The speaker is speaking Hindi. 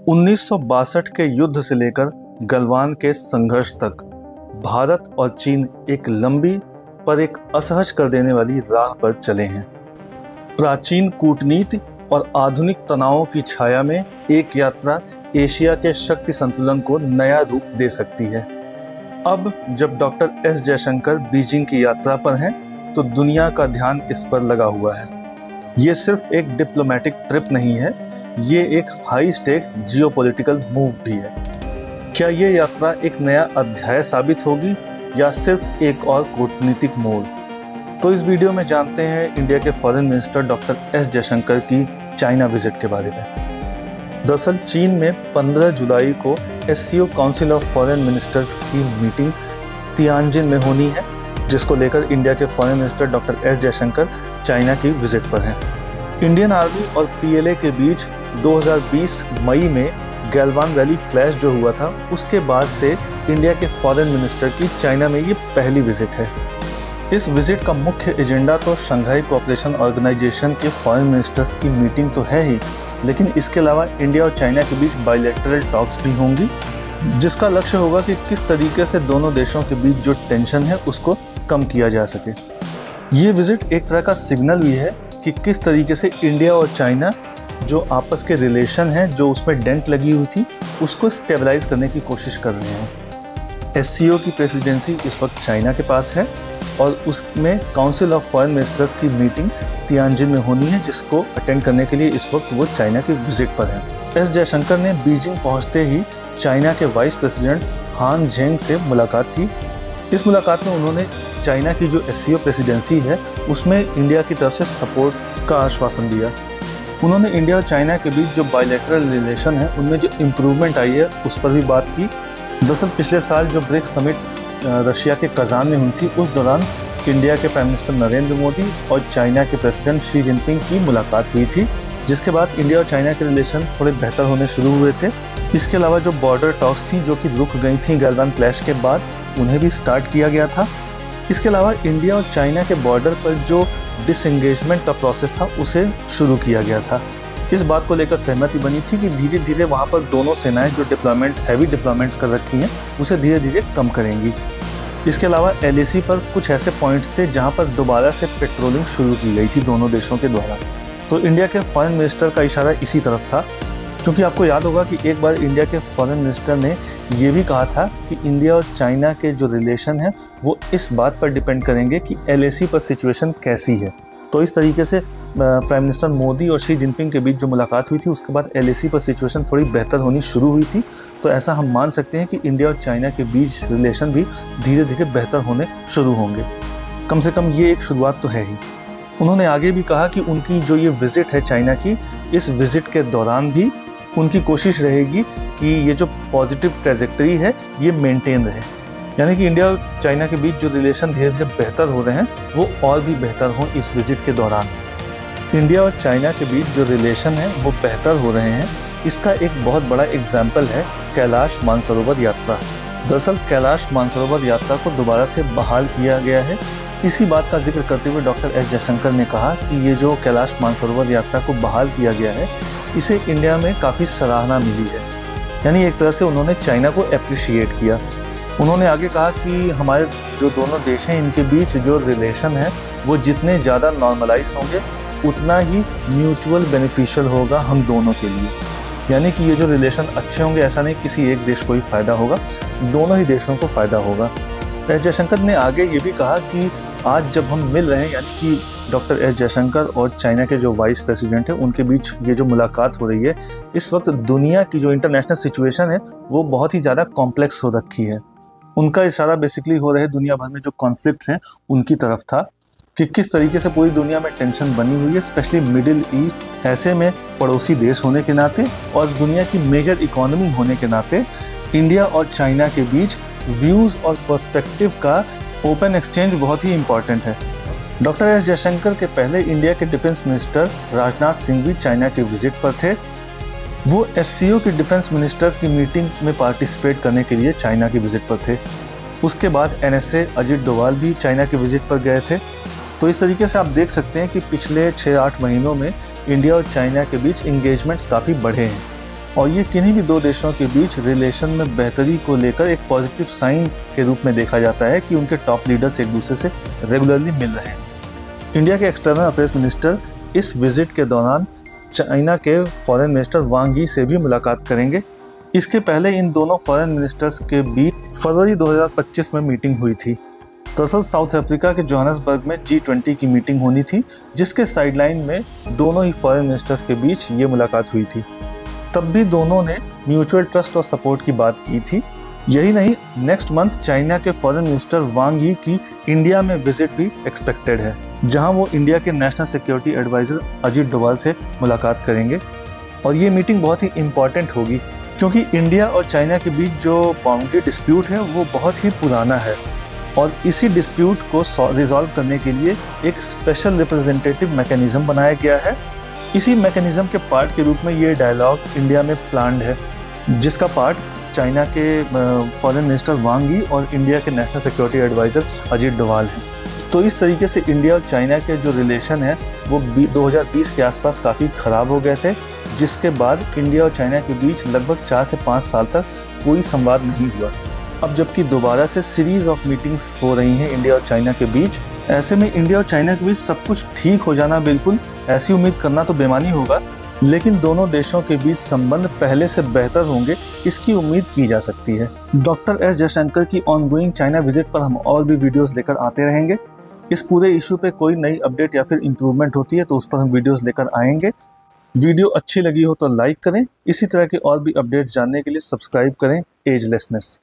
1962 के युद्ध से लेकर गलवान के संघर्ष तक भारत और चीन एक लंबी पर एक असहज कर देने वाली राह पर चले हैं। प्राचीन कूटनीति और आधुनिक तनावों की छाया में एक यात्रा एशिया के शक्ति संतुलन को नया रूप दे सकती है। अब जब डॉक्टर एस जयशंकर बीजिंग की यात्रा पर हैं, तो दुनिया का ध्यान इस पर लगा हुआ है। ये सिर्फ एक डिप्लोमेटिक ट्रिप नहीं है, ये एक हाई स्टेक जियोपॉलिटिकल मूव भी है। क्या ये यात्रा एक नया अध्याय साबित होगी या सिर्फ एक और कूटनीतिक मोड़? तो इस वीडियो में जानते हैं इंडिया के foreign minister doctor S Jaishankar की चाइना विजिट के बारे में। दरअसल चीन में 15 जुलाई को SCO council of foreign ministers की मीटिंग तियानजिन में होनी है, जिसको लेकर इंडिया के foreign minister doctor S Jaishankar China की विजिट पर हैं। इंडियन आर्मी और पीएलए के बीच 2020 मई में गलवान वैली क्लैश जो हुआ था, उसके बाद से इंडिया के फॉरेन मिनिस्टर की चाइना में ये पहली विजिट है। इस विजिट का मुख्य एजेंडा तो शंघाई कोऑपरेशन ऑर्गेनाइजेशन के फॉरेन मिनिस्टर्स की मीटिंग तो है ही, लेकिन इसके अलावा इंडिया और चाइना के बीच बायलैटरल टॉक्स भी होंगी, जिसका लक्ष्य होगा कि किस तरीके से दोनों देशों के बीच जो टेंशन है उसको कम किया जा सके। ये विजिट एक तरह का सिग्नल भी है कि किस तरीके से इंडिया और चाइना जो आपस के रिलेशन हैं, जो उसमें डेंट लगी हुई थी, उसको स्टेबलाइज करने की कोशिश कर रहे हैं। एससीओ की प्रेसिडेंसी इस वक्त चाइना के पास है और उसमें काउंसिल ऑफ फॉरेन मिनिस्टर्स की मीटिंग तियानजिन में होनी है, जिसको अटेंड करने के लिए इस वक्त वो चाइना की विजिट पर है। एस जयशंकर ने बीजिंग पहुंचते ही चाइना के वाइस प्रेसिडेंट हान जेंग से मुलाकात की। इस मुलाकात में उन्होंने चाइना की जो एससीओ प्रेसिडेंसी है उसमें इंडिया की तरफ से सपोर्ट का आश्वासन दिया। उन्होंने इंडिया और चाइना के बीच जो बायलैटरल रिलेशन है उनमें जो इम्प्रूवमेंट आई है उस पर भी बात की। दरअसल पिछले साल जो ब्रिक्स समिट रशिया के कजान में हुई थी, उस दौरान इंडिया के प्राइम मिनिस्टर नरेंद्र मोदी और चाइना के प्रेसिडेंट शी जिनपिंग की मुलाकात हुई थी, जिसके बाद इंडिया और चाइना के रिलेशन थोड़े बेहतर होने शुरू हुए थे। इसके अलावा जो बॉर्डर टॉक्स थी जो कि रुक गई थी गलवान क्लैश के बाद, उन्हें भी स्टार्ट किया गया था। इसके अलावा इंडिया और चाइना के बॉर्डर पर जो डिसएंगेजमेंट का प्रोसेस था उसे शुरू किया गया था। इस बात को लेकर सहमति बनी थी कि धीरे धीरे वहाँ पर दोनों सेनाएं जो हैवी डिप्लॉयमेंट कर रखी हैं उसे धीरे धीरे कम करेंगी। इसके अलावा एलएसी पर कुछ ऐसे पॉइंट्स थे जहाँ पर दोबारा से पेट्रोलिंग शुरू की गई थी दोनों देशों के द्वारा। तो इंडिया के फॉरेन मिनिस्टर का इशारा इसी तरफ था, क्योंकि आपको याद होगा कि एक बार इंडिया के फॉरेन मिनिस्टर ने ये भी कहा था कि इंडिया और चाइना के जो रिलेशन है वो इस बात पर डिपेंड करेंगे कि एलएसी पर सिचुएशन कैसी है। तो इस तरीके से प्राइम मिनिस्टर मोदी और शी जिनपिंग के बीच जो मुलाकात हुई थी उसके बाद एलएसी पर सिचुएशन थोड़ी बेहतर होनी शुरू हुई थी। तो ऐसा हम मान सकते हैं कि इंडिया और चाइना के बीच रिलेशन भी धीरे धीरे बेहतर होने शुरू होंगे। कम से कम ये एक शुरुआत तो है ही। उन्होंने आगे भी कहा कि उनकी जो ये विजिट है चाइना की, इस विजिट के दौरान भी उनकी कोशिश रहेगी कि ये जो पॉजिटिव ट्रैजेक्टरी है ये मेंटेन रहे, यानी कि इंडिया और चाइना के बीच जो रिलेशन धीरे धीरे बेहतर हो रहे हैं वो और भी बेहतर हों इस विजिट के दौरान। इंडिया और चाइना के बीच जो रिलेशन है वो बेहतर हो रहे हैं, इसका एक बहुत बड़ा एग्जाम्पल है कैलाश मानसरोवर यात्रा। दरअसल कैलाश मानसरोवर यात्रा को दोबारा से बहाल किया गया है। इसी बात का जिक्र करते हुए डॉक्टर एस जयशंकर ने कहा कि ये जो कैलाश मानसरोवर यात्रा को बहाल किया गया है इसे इंडिया में काफ़ी सराहना मिली है, यानी एक तरह से उन्होंने चाइना को अप्रिशिएट किया। उन्होंने आगे कहा कि हमारे जो दोनों देश हैं इनके बीच जो रिलेशन है वो जितने ज़्यादा नॉर्मलाइज होंगे उतना ही म्यूचुअल बेनिफिशियल होगा हम दोनों के लिए, यानी कि ये जो रिलेशन अच्छे होंगे, ऐसा नहीं किसी एक देश को ही फ़ायदा होगा, दोनों ही देशों को फ़ायदा होगा। एस जयशंकर ने आगे ये भी कहा कि आज जब हम मिल रहे हैं, यानी कि डॉक्टर एस जयशंकर और चाइना के जो वाइस प्रेसिडेंट हैं उनके बीच ये जो मुलाकात हो रही है, इस वक्त दुनिया की जो इंटरनेशनल सिचुएशन है वो बहुत ही ज़्यादा कॉम्प्लेक्स हो रखी है। उनका इशारा बेसिकली हो रहे दुनिया भर में जो कॉन्फ्लिक्ट्स हैं उनकी तरफ था कि किस तरीके से पूरी दुनिया में टेंशन बनी हुई है, स्पेशली मिडिल ईस्ट। ऐसे में पड़ोसी देश होने के नाते और दुनिया की मेजर इकोनॉमी होने के नाते इंडिया और चाइना के बीच व्यूज़ और पर्सपेक्टिव का ओपन एक्सचेंज बहुत ही इम्पॉर्टेंट है। डॉक्टर एस जयशंकर के पहले इंडिया के डिफेंस मिनिस्टर राजनाथ सिंह भी चाइना के विजिट पर थे। वो एससीओ के डिफेंस मिनिस्टर्स की मीटिंग में पार्टिसिपेट करने के लिए चाइना की विजिट पर थे। उसके बाद एनएसए अजित डोभाल भी चाइना के विजिट पर गए थे। तो इस तरीके से आप देख सकते हैं कि पिछले 6-8 महीनों में इंडिया और चाइना के बीच इंगेजमेंट्स काफ़ी बढ़े हैं। और ये किन्हीं भी दो देशों के बीच रिलेशन में बेहतरी को लेकर एक पॉजिटिव साइन के रूप में देखा जाता है कि उनके टॉप लीडर्स एक दूसरे से रेगुलरली मिल रहे हैं। इंडिया के एक्सटर्नल अफेयर्स मिनिस्टर इस विजिट के दौरान चाइना के फॉरेन मिनिस्टर वांग यी से भी मुलाकात करेंगे। इसके पहले इन दोनों फॉरेन मिनिस्टर्स के बीच फरवरी 2025 में मीटिंग हुई थी। दरअसल साउथ अफ्रीका के जोहान्सबर्ग में G20 की मीटिंग होनी थी, जिसके साइडलाइन में दोनों ही फॉरेन मिनिस्टर्स के बीच ये मुलाकात हुई थी। तब भी दोनों ने म्यूचुअल ट्रस्ट और सपोर्ट की बात की थी। यही नहीं, नेक्स्ट मंथ चाइना के फॉरेन मिनिस्टर वांग यी की इंडिया में विजिट भी एक्सपेक्टेड है, जहां वो इंडिया के national security adviser Ajit Doval से मुलाकात करेंगे। और ये मीटिंग बहुत ही इम्पॉर्टेंट होगी, क्योंकि इंडिया और चाइना के बीच जो बाउंड्री डिस्प्यूट है वो बहुत ही पुराना है, और इसी डिस्प्यूट को रिजॉल्व करने के लिए एक स्पेशल रिप्रेजेंटेटिव मैकेनिज्म बनाया गया है। इसी मैकेनिज्म के पार्ट के रूप में ये डायलॉग इंडिया में प्लान्ड है, जिसका पार्ट चाइना के फॉरेन मिनिस्टर वांग यी और इंडिया के national security adviser Ajit Doval हैं। तो इस तरीके से इंडिया और चाइना के जो रिलेशन है वो 2020 के आसपास काफ़ी ख़राब हो गए थे, जिसके बाद इंडिया और चाइना के बीच लगभग 4 से 5 साल तक कोई संवाद नहीं हुआ। अब जबकि दोबारा से सीरीज़ ऑफ मीटिंग्स हो रही हैं इंडिया और चाइना के बीच, ऐसे में इंडिया और चाइना के बीच सब कुछ ठीक हो जाना, बिल्कुल ऐसी उम्मीद करना तो बेमानी होगा, लेकिन दोनों देशों के बीच संबंध पहले से बेहतर होंगे, इसकी उम्मीद की जा सकती है। डॉक्टर एस जयशंकर की ऑनगोइंग चाइना विजिट पर हम और भी वीडियोस लेकर आते रहेंगे। इस पूरे इशू पे कोई नई अपडेट या फिर इम्प्रूवमेंट होती है तो उस पर हम वीडियोस लेकर आएंगे। वीडियो अच्छी लगी हो तो लाइक करें। इसी तरह के और भी अपडेट जानने के लिए सब्सक्राइब करें एजलेसनेस।